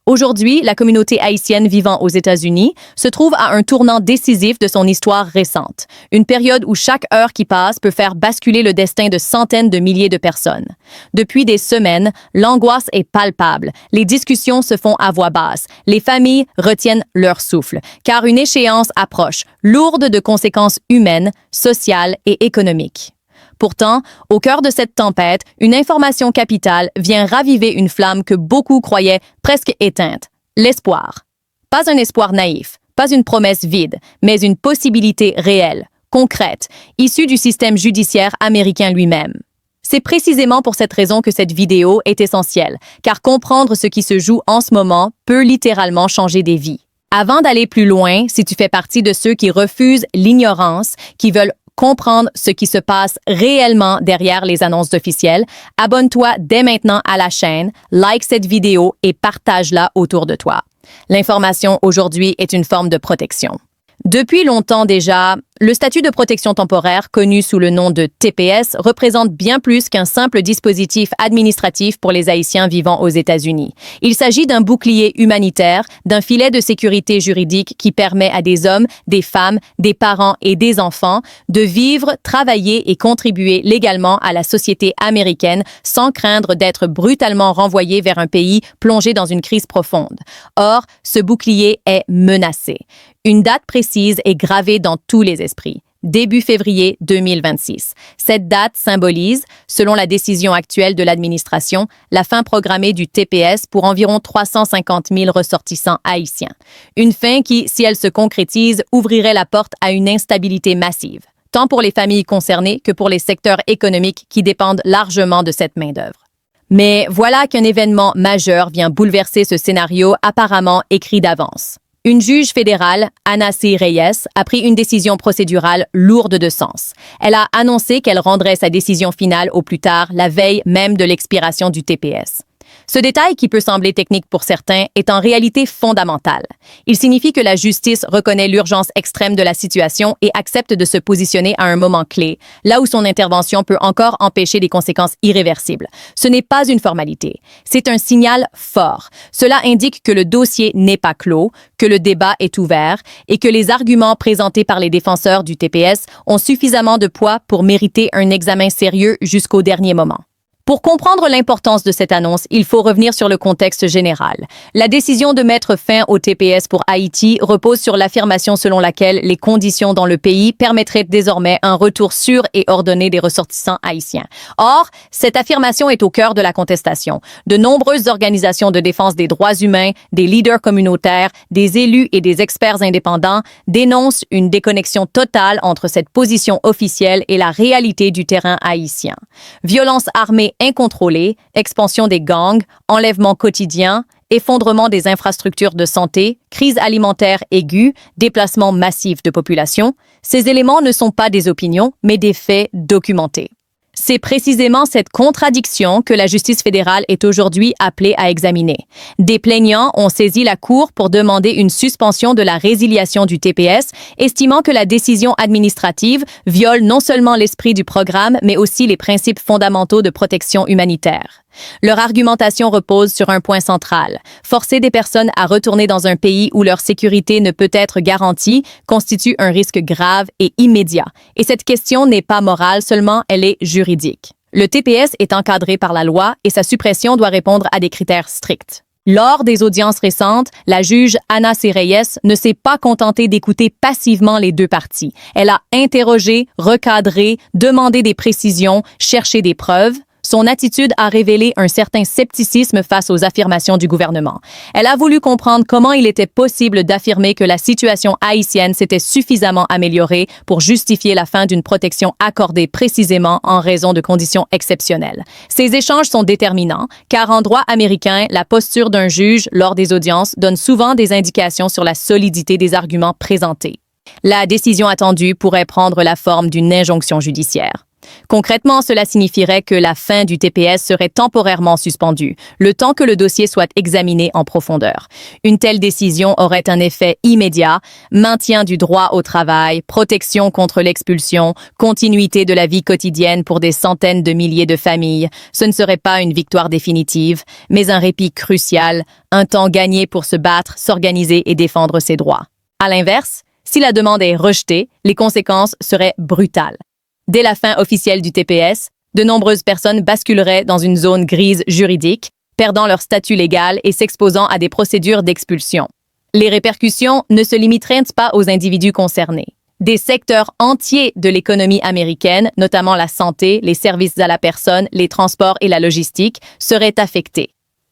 Aujourd'hui, la communauté haïtienne vivant aux États-Unis se trouve à un tournant décisif de son histoire récente, une période où chaque heure qui passe peut faire basculer le destin de centaines de milliers de personnes. Depuis des semaines, l'angoisse est palpable, les discussions se font à voix basse, les familles retiennent leur souffle, car une échéance approche, lourde de conséquences humaines, sociales et économiques. Pourtant, au cœur de cette tempête, une information capitale vient raviver une flamme que beaucoup croyaient presque éteinte, l'espoir. Pas un espoir naïf, pas une promesse vide, mais une possibilité réelle, concrète, issue du système judiciaire américain lui-même. C'est précisément pour cette raison que cette vidéo est essentielle, car comprendre ce qui se joue en ce moment peut littéralement changer des vies. Avant d'aller plus loin, si tu fais partie de ceux qui refusent l'ignorance, qui veulent comprendre ce qui se passe réellement derrière les annonces officielles, abonne-toi dès maintenant à la chaîne, like cette vidéo et partage-la autour de toi. L'information aujourd'hui est une forme de protection. Depuis longtemps déjà, le statut de protection temporaire, connu sous le nom de TPS, représente bien plus qu'un simple dispositif administratif pour les Haïtiens vivant aux États-Unis. Il s'agit d'un bouclier humanitaire, d'un filet de sécurité juridique qui permet à des hommes, des femmes, des parents et des enfants de vivre, travailler et contribuer légalement à la société américaine sans craindre d'être brutalement renvoyés vers un pays plongé dans une crise profonde. Or, ce bouclier est menacé. Une date précise est gravée dans tous les esprits. Début février 2026. Cette date symbolise, selon la décision actuelle de l'administration, la fin programmée du TPS pour environ 350 000 ressortissants haïtiens. Une fin qui, si elle se concrétise, ouvrirait la porte à une instabilité massive, tant pour les familles concernées que pour les secteurs économiques qui dépendent largement de cette main-d'œuvre. Mais voilà qu'un événement majeur vient bouleverser ce scénario apparemment écrit d'avance. Une juge fédérale, Ana C. Reyes, a pris une décision procédurale lourde de sens. Elle a annoncé qu'elle rendrait sa décision finale au plus tard, la veille même de l'expiration du TPS. Ce détail, qui peut sembler technique pour certains, est en réalité fondamental. Il signifie que la justice reconnaît l'urgence extrême de la situation et accepte de se positionner à un moment clé, là où son intervention peut encore empêcher des conséquences irréversibles. Ce n'est pas une formalité, c'est un signal fort. Cela indique que le dossier n'est pas clos, que le débat est ouvert et que les arguments présentés par les défenseurs du TPS ont suffisamment de poids pour mériter un examen sérieux jusqu'au dernier moment. Pour comprendre l'importance de cette annonce, il faut revenir sur le contexte général. La décision de mettre fin au TPS pour Haïti repose sur l'affirmation selon laquelle les conditions dans le pays permettraient désormais un retour sûr et ordonné des ressortissants haïtiens. Or, cette affirmation est au cœur de la contestation. De nombreuses organisations de défense des droits humains, des leaders communautaires, des élus et des experts indépendants dénoncent une déconnexion totale entre cette position officielle et la réalité du terrain haïtien. Violence armée incontrôlée, expansion des gangs, enlèvements quotidiens, effondrement des infrastructures de santé, crise alimentaire aiguë, déplacement massif de population, ces éléments ne sont pas des opinions, mais des faits documentés. C'est précisément cette contradiction que la justice fédérale est aujourd'hui appelée à examiner. Des plaignants ont saisi la Cour pour demander une suspension de la résiliation du TPS, estimant que la décision administrative viole non seulement l'esprit du programme, mais aussi les principes fondamentaux de protection humanitaire. Leur argumentation repose sur un point central. Forcer des personnes à retourner dans un pays où leur sécurité ne peut être garantie constitue un risque grave et immédiat. Et cette question n'est pas morale seulement, elle est juridique. Le TPS est encadré par la loi et sa suppression doit répondre à des critères stricts. Lors des audiences récentes, la juge Ana C. Reyes ne s'est pas contentée d'écouter passivement les deux parties. Elle a interrogé, recadré, demandé des précisions, cherché des preuves. Son attitude a révélé un certain scepticisme face aux affirmations du gouvernement. Elle a voulu comprendre comment il était possible d'affirmer que la situation haïtienne s'était suffisamment améliorée pour justifier la fin d'une protection accordée précisément en raison de conditions exceptionnelles. Ces échanges sont déterminants, car en droit américain, la posture d'un juge lors des audiences donne souvent des indications sur la solidité des arguments présentés. La décision attendue pourrait prendre la forme d'une injonction judiciaire. Concrètement, cela signifierait que la fin du TPS serait temporairement suspendue, le temps que le dossier soit examiné en profondeur. Une telle décision aurait un effet immédiat, maintien du droit au travail, protection contre l'expulsion, continuité de la vie quotidienne pour des centaines de milliers de familles. Ce ne serait pas une victoire définitive, mais un répit crucial, un temps gagné pour se battre, s'organiser et défendre ses droits. À l'inverse, si la demande est rejetée, les conséquences seraient brutales. Dès la fin officielle du TPS, de nombreuses personnes basculeraient dans une zone grise juridique, perdant leur statut légal et s'exposant à des procédures d'expulsion. Les répercussions ne se limiteraient pas aux individus concernés. Des secteurs entiers de l'économie américaine, notamment la santé, les services à la personne, les transports et la logistique, seraient affectés.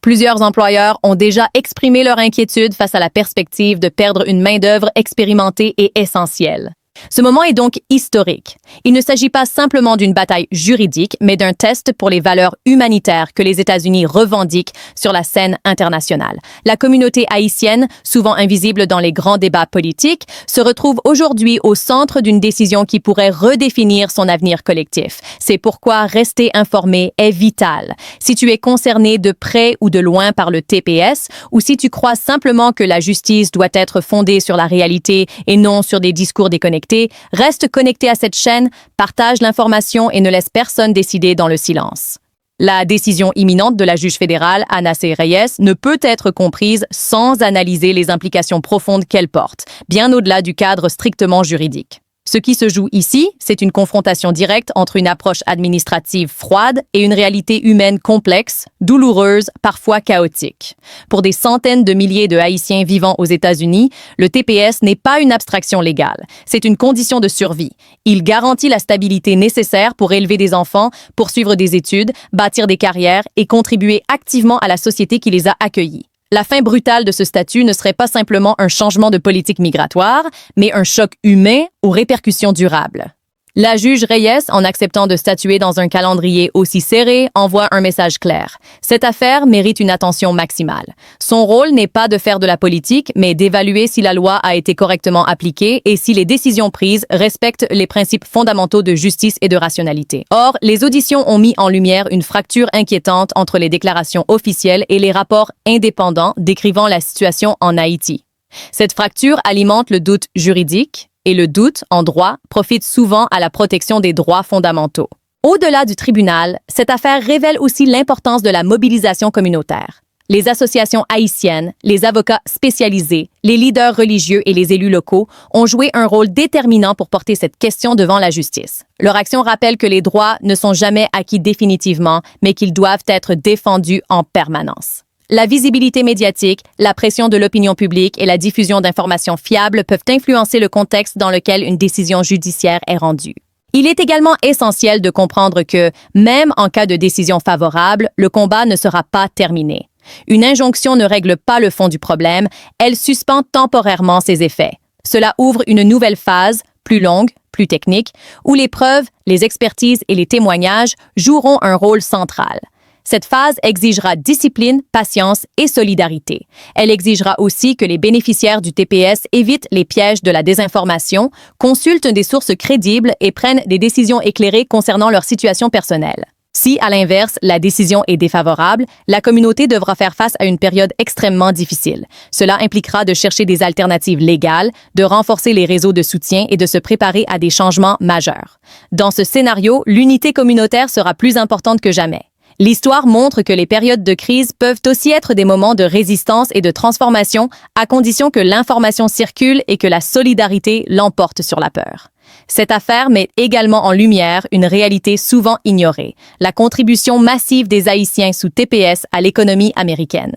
Plusieurs employeurs ont déjà exprimé leur inquiétude face à la perspective de perdre une main-d'œuvre expérimentée et essentielle. Ce moment est donc historique. Il ne s'agit pas simplement d'une bataille juridique, mais d'un test pour les valeurs humanitaires que les États-Unis revendiquent sur la scène internationale. La communauté haïtienne, souvent invisible dans les grands débats politiques, se retrouve aujourd'hui au centre d'une décision qui pourrait redéfinir son avenir collectif. C'est pourquoi rester informé est vital. Si tu es concerné de près ou de loin par le TPS, ou si tu crois simplement que la justice doit être fondée sur la réalité et non sur des discours déconnectés, reste connecté à cette chaîne, partage l'information et ne laisse personne décider dans le silence. La décision imminente de la juge fédérale, Ana C. Reyes, ne peut être comprise sans analyser les implications profondes qu'elle porte, bien au-delà du cadre strictement juridique. Ce qui se joue ici, c'est une confrontation directe entre une approche administrative froide et une réalité humaine complexe, douloureuse, parfois chaotique. Pour des centaines de milliers de Haïtiens vivant aux États-Unis, le TPS n'est pas une abstraction légale, c'est une condition de survie. Il garantit la stabilité nécessaire pour élever des enfants, poursuivre des études, bâtir des carrières et contribuer activement à la société qui les a accueillis. La fin brutale de ce statut ne serait pas simplement un changement de politique migratoire, mais un choc humain aux répercussions durables. La juge Reyes, en acceptant de statuer dans un calendrier aussi serré, envoie un message clair. Cette affaire mérite une attention maximale. Son rôle n'est pas de faire de la politique, mais d'évaluer si la loi a été correctement appliquée et si les décisions prises respectent les principes fondamentaux de justice et de rationalité. Or, les auditions ont mis en lumière une fracture inquiétante entre les déclarations officielles et les rapports indépendants décrivant la situation en Haïti. Cette fracture alimente le doute juridique, et le doute, en droit, profite souvent à la protection des droits fondamentaux. Au-delà du tribunal, cette affaire révèle aussi l'importance de la mobilisation communautaire. Les associations haïtiennes, les avocats spécialisés, les leaders religieux et les élus locaux ont joué un rôle déterminant pour porter cette question devant la justice. Leur action rappelle que les droits ne sont jamais acquis définitivement, mais qu'ils doivent être défendus en permanence. La visibilité médiatique, la pression de l'opinion publique et la diffusion d'informations fiables peuvent influencer le contexte dans lequel une décision judiciaire est rendue. Il est également essentiel de comprendre que, même en cas de décision favorable, le combat ne sera pas terminé. Une injonction ne règle pas le fond du problème, elle suspend temporairement ses effets. Cela ouvre une nouvelle phase, plus longue, plus technique, où les preuves, les expertises et les témoignages joueront un rôle central. Cette phase exigera discipline, patience et solidarité. Elle exigera aussi que les bénéficiaires du TPS évitent les pièges de la désinformation, consultent des sources crédibles et prennent des décisions éclairées concernant leur situation personnelle. Si, à l'inverse, la décision est défavorable, la communauté devra faire face à une période extrêmement difficile. Cela impliquera de chercher des alternatives légales, de renforcer les réseaux de soutien et de se préparer à des changements majeurs. Dans ce scénario, l'unité communautaire sera plus importante que jamais. L'histoire montre que les périodes de crise peuvent aussi être des moments de résistance et de transformation, à condition que l'information circule et que la solidarité l'emporte sur la peur. Cette affaire met également en lumière une réalité souvent ignorée, la contribution massive des Haïtiens sous TPS à l'économie américaine.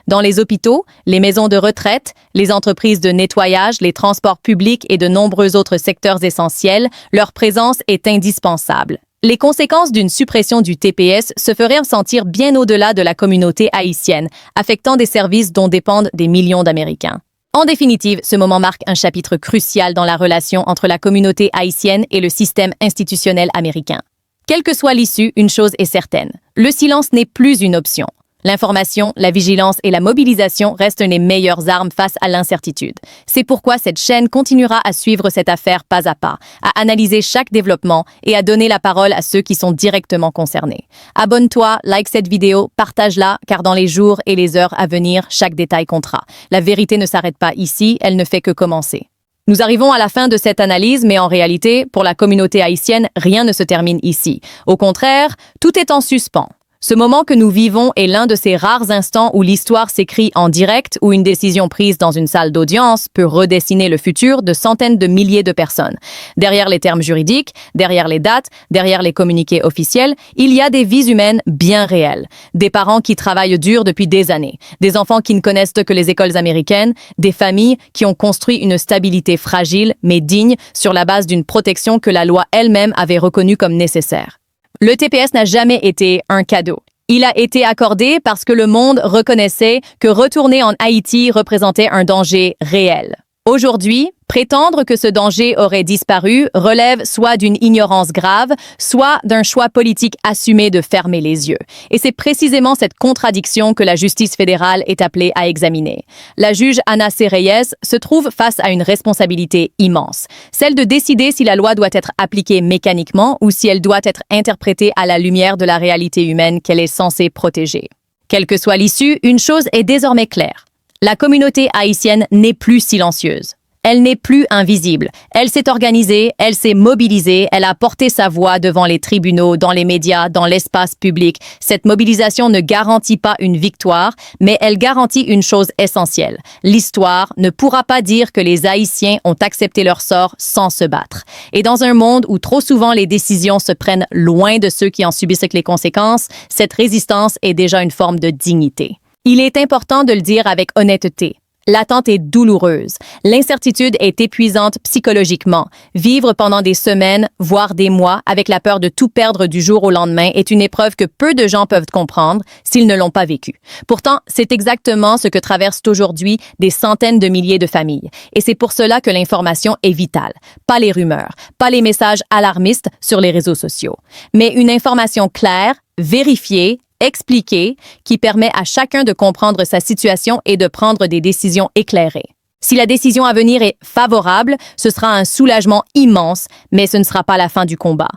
Dans les hôpitaux, les maisons de retraite, les entreprises de nettoyage, les transports publics et de nombreux autres secteurs essentiels, leur présence est indispensable. Les conséquences d'une suppression du TPS se feraient ressentir bien au-delà de la communauté haïtienne, affectant des services dont dépendent des millions d'Américains. En définitive, ce moment marque un chapitre crucial dans la relation entre la communauté haïtienne et le système institutionnel américain. Quelle que soit l'issue, une chose est certaine, le silence n'est plus une option. L'information, la vigilance et la mobilisation restent les meilleures armes face à l'incertitude. C'est pourquoi cette chaîne continuera à suivre cette affaire pas à pas, à analyser chaque développement et à donner la parole à ceux qui sont directement concernés. Abonne-toi, like cette vidéo, partage-la, car dans les jours et les heures à venir, chaque détail comptera. La vérité ne s'arrête pas ici, elle ne fait que commencer. Nous arrivons à la fin de cette analyse, mais en réalité, pour la communauté haïtienne, rien ne se termine ici. Au contraire, tout est en suspens. Ce moment que nous vivons est l'un de ces rares instants où l'histoire s'écrit en direct, où une décision prise dans une salle d'audience peut redessiner le futur de centaines de milliers de personnes. Derrière les termes juridiques, derrière les dates, derrière les communiqués officiels, il y a des vies humaines bien réelles. Des parents qui travaillent dur depuis des années, des enfants qui ne connaissent que les écoles américaines, des familles qui ont construit une stabilité fragile mais digne sur la base d'une protection que la loi elle-même avait reconnue comme nécessaire. Le TPS n'a jamais été un cadeau. Il a été accordé parce que le monde reconnaissait que retourner en Haïti représentait un danger réel. Aujourd'hui, prétendre que ce danger aurait disparu relève soit d'une ignorance grave, soit d'un choix politique assumé de fermer les yeux. Et c'est précisément cette contradiction que la justice fédérale est appelée à examiner. La juge Ana C. Reyes se trouve face à une responsabilité immense, celle de décider si la loi doit être appliquée mécaniquement ou si elle doit être interprétée à la lumière de la réalité humaine qu'elle est censée protéger. Quelle que soit l'issue, une chose est désormais claire. La communauté haïtienne n'est plus silencieuse. Elle n'est plus invisible. Elle s'est organisée, elle s'est mobilisée, elle a porté sa voix devant les tribunaux, dans les médias, dans l'espace public. Cette mobilisation ne garantit pas une victoire, mais elle garantit une chose essentielle. L'histoire ne pourra pas dire que les Haïtiens ont accepté leur sort sans se battre. Et dans un monde où trop souvent les décisions se prennent loin de ceux qui en subissent les conséquences, cette résistance est déjà une forme de dignité. Il est important de le dire avec honnêteté. L'attente est douloureuse. L'incertitude est épuisante psychologiquement. Vivre pendant des semaines, voire des mois, avec la peur de tout perdre du jour au lendemain est une épreuve que peu de gens peuvent comprendre s'ils ne l'ont pas vécue. Pourtant, c'est exactement ce que traversent aujourd'hui des centaines de milliers de familles. Et c'est pour cela que l'information est vitale. Pas les rumeurs, pas les messages alarmistes sur les réseaux sociaux, mais une information claire, vérifiée, expliqué, qui permet à chacun de comprendre sa situation et de prendre des décisions éclairées. Si la décision à venir est favorable, ce sera un soulagement immense, mais ce ne sera pas la fin du combat.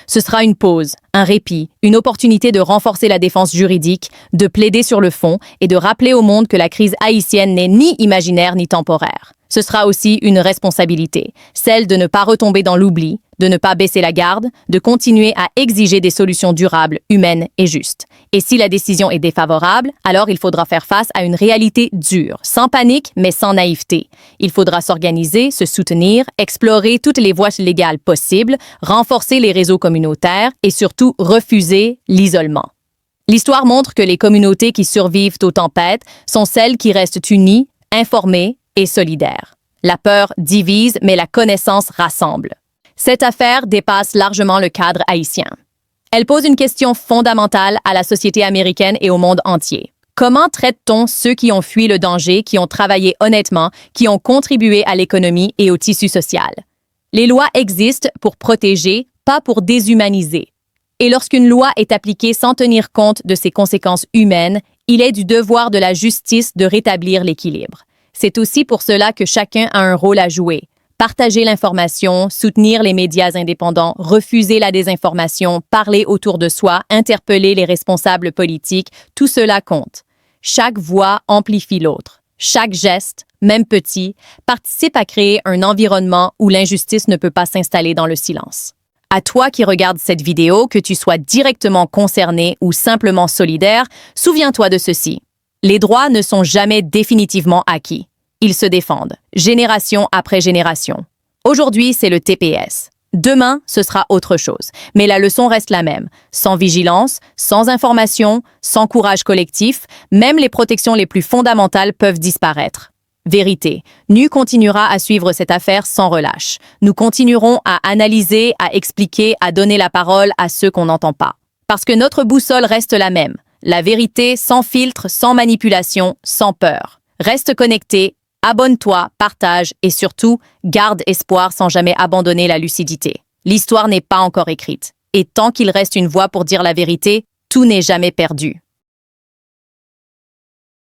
Ce sera une pause, un répit, une opportunité de renforcer la défense juridique, de plaider sur le fond et de rappeler au monde que la crise haïtienne n'est ni imaginaire ni temporaire. Ce sera aussi une responsabilité, celle de ne pas retomber dans l'oubli, de ne pas baisser la garde, de continuer à exiger des solutions durables, humaines et justes. Et si la décision est défavorable, alors il faudra faire face à une réalité dure, sans panique mais sans naïveté. Il faudra s'organiser, se soutenir, explorer toutes les voies légales possibles, renforcer les réseaux communautaires et surtout refuser l'isolement. L'histoire montre que les communautés qui survivent aux tempêtes sont celles qui restent unies, informées et solidaires. La peur divise, mais la connaissance rassemble. Cette affaire dépasse largement le cadre haïtien. Elle pose une question fondamentale à la société américaine et au monde entier. Comment traite-t-on ceux qui ont fui le danger, qui ont travaillé honnêtement, qui ont contribué à l'économie et au tissu social? Les lois existent pour protéger, pas pour déshumaniser. Et lorsqu'une loi est appliquée sans tenir compte de ses conséquences humaines, il est du devoir de la justice de rétablir l'équilibre. C'est aussi pour cela que chacun a un rôle à jouer. Partager l'information, soutenir les médias indépendants, refuser la désinformation, parler autour de soi, interpeller les responsables politiques, tout cela compte. Chaque voix amplifie l'autre. Chaque geste, même petit, participe à créer un environnement où l'injustice ne peut pas s'installer dans le silence. À toi qui regardes cette vidéo, que tu sois directement concerné ou simplement solidaire, souviens-toi de ceci. Les droits ne sont jamais définitivement acquis. Ils se défendent, génération après génération. Aujourd'hui, c'est le TPS. Demain, ce sera autre chose. Mais la leçon reste la même. Sans vigilance, sans information, sans courage collectif, même les protections les plus fondamentales peuvent disparaître. Vérité. NU continuera à suivre cette affaire sans relâche. Nous continuerons à analyser, à expliquer, à donner la parole à ceux qu'on n'entend pas. Parce que notre boussole reste la même. La vérité sans filtre, sans manipulation, sans peur. Reste connecté. Abonne-toi, partage et surtout, garde espoir sans jamais abandonner la lucidité. L'histoire n'est pas encore écrite. Et tant qu'il reste une voix pour dire la vérité, tout n'est jamais perdu.